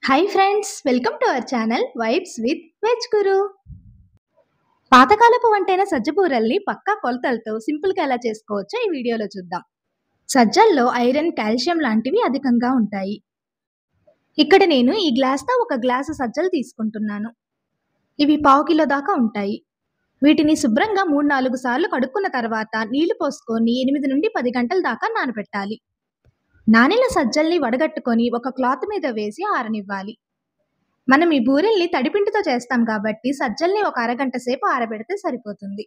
Hi friends, welcome to our channel vibes with veg Guru. పాతకాలపు వంటైన సజ్జ బూరెల్ని పక్కా కొలతలతో సింపుల్గా ఎలా చేసుకోవచ్చో ఈ వీడియోలో చూద్దాం. సజ్జల్లో ఐరన్, కాల్షియం లాంటివి అధికంగా ఉంటాయి. ఇక్కడ నేను ఈ గ్లాస్తో ఒక గ్లాసు సజ్జలు తీసుకుంటున్నాను. ఇవి 1/2 కిలో దాకా ఉంటాయి. వీటిని శుభ్రంగా 3-4 సార్లు కడుక్కున్న తర్వాత నీళ్లు పోసుకొని 8 నుండి 10 గంటల దాకా నానబెట్టాలి. నానిన సజ్జల్ని వడగట్టుకొని ఒక క్లాత్ మీద వేసి ఆరనివ్వాలి. మనం ఈ బూరెల్ని తడిపిండితో చేస్తాం కాబట్టి సజ్జల్ని ఒక అరగంట సేపు ఆరబెడితే సరిపోతుంది.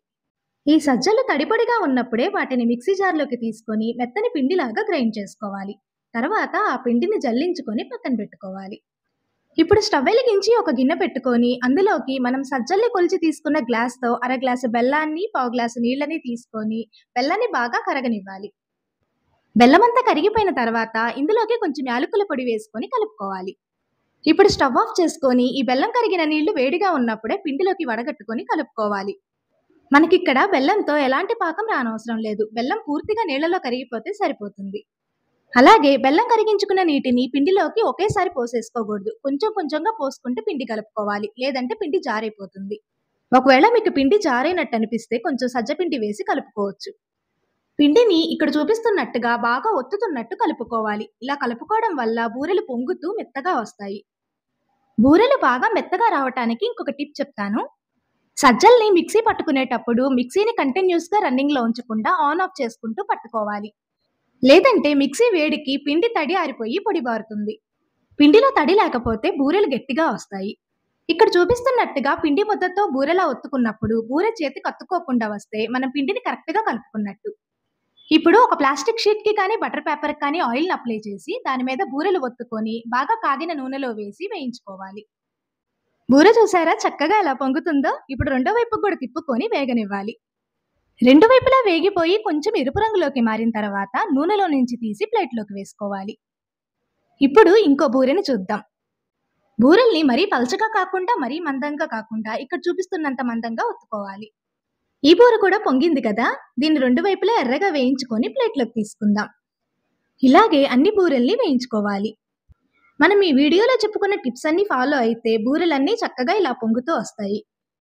ఈ సజ్జలు తడిపొడిగా ఉన్నప్పుడే వాటిని మిక్సీ జార్లోకి తీసుకొని మెత్తని పిండిలాగా గ్రైండ్ చేసుకోవాలి. తర్వాత ఆ పిండిని జల్లించుకొని పక్కన పెట్టుకోవాలి. ఇప్పుడు స్టవ్ వెలిగించి ఒక గిన్నె పెట్టుకొని అందులోకి మనం సజ్జల్ని కొలిచి తీసుకున్న గ్లాస్తో అర గ్లాసు బెల్లాన్ని, 1/2 గ్లాసు నీళ్ళని తీసుకొని బెల్లాన్ని బాగా కరగనివ్వాలి. బెల్లమంతా కరిగిపోయిన తర్వాత ఇందులోకి కొంచెం యాలకుల పొడి వేసుకొని కలుపుకోవాలి. ఇప్పుడు స్టవ్ ఆఫ్ చేసుకొని ఈ బెల్లం కరిగిన నీళ్లు వేడిగా ఉన్నప్పుడే పిండిలోకి వడగట్టుకొని కలుపుకోవాలి. మనకిక్కడ బెల్లంతో ఎలాంటి పాకం రానవసరం లేదు. బెల్లం పూర్తిగా నీళ్లలో కరిగిపోతే సరిపోతుంది. అలాగే బెల్లం కరిగించుకున్న నీటిని పిండిలోకి ఒకేసారి పోసేసుకోకూడదు. కొంచెం కొంచెంగా పోసుకుంటే పిండి కలుపుకోవాలి, లేదంటే పిండి జారైపోతుంది. ఒకవేళ మీకు పిండి జారైనట్టు అనిపిస్తే కొంచెం సజ్జపిండి వేసి కలుపుకోవచ్చు. పిండిని ఇక్కడ చూపిస్తున్నట్టుగా బాగా ఒత్తుతున్నట్టు కలుపుకోవాలి. ఇలా కలుపుకోవడం వల్ల బూరెలు పొంగుతూ మెత్తగా వస్తాయి. బూరెలు బాగా మెత్తగా రావటానికి ఇంకొక టిప్ చెప్తాను. సజ్జల్ని మిక్సీ పట్టుకునేటప్పుడు మిక్సీని కంటిన్యూస్గా రన్నింగ్లో ఉంచకుండా ఆన్ ఆఫ్ చేసుకుంటూ పట్టుకోవాలి. లేదంటే మిక్సీ వేడికి పిండి తడి ఆరిపోయి పొడి బారుతుంది. పిండిలో తడి లేకపోతే బూరెలు గట్టిగా వస్తాయి. ఇక్కడ చూపిస్తున్నట్టుగా పిండి ముద్దతో బూరెలా ఒత్తుకున్నప్పుడు బూరె చేతికి అతుక్కోకుండా వస్తే మనం పిండిని కరెక్ట్గా కలుపుకున్నట్టు. ఇప్పుడు ఒక ప్లాస్టిక్ షీట్కి కానీ బటర్ పేపర్కి కానీ ఆయిల్ని అప్లై చేసి దాని మీద బూరెలు ఒత్తుకొని బాగా కాగిన నూనెలో వేసి వేయించుకోవాలి. బూరె చూసారా చక్కగా ఎలా పొంగుతుందో? ఇప్పుడు రెండో వైపు కూడా తిప్పుకొని వేగనివ్వాలి. రెండు వైపులా వేగిపోయి కొంచెం ఎరుపు రంగులోకి మారిన తర్వాత నూనెలో నుంచి తీసి ప్లేట్లోకి వేసుకోవాలి. ఇప్పుడు ఇంకో బూరెని చూద్దాం. బూరెల్ని మరీ పల్చగా కాకుండా మరీ మందంగా కాకుండా ఇక్కడ చూపిస్తున్నంత మందంగా ఒత్తుకోవాలి. ఈ బూరె కూడా పొంగింది కదా, దీన్ని రెండు వైపులా ఎర్రగా వేయించుకొని ప్లేట్లోకి తీసుకుందాం. ఇలాగే అన్ని బూరెల్ని వేయించుకోవాలి. మనం ఈ వీడియోలో చెప్పుకున్న టిప్స్ అన్ని ఫాలో అయితే బూరెలన్నీ చక్కగా ఇలా పొంగుతూ వస్తాయి.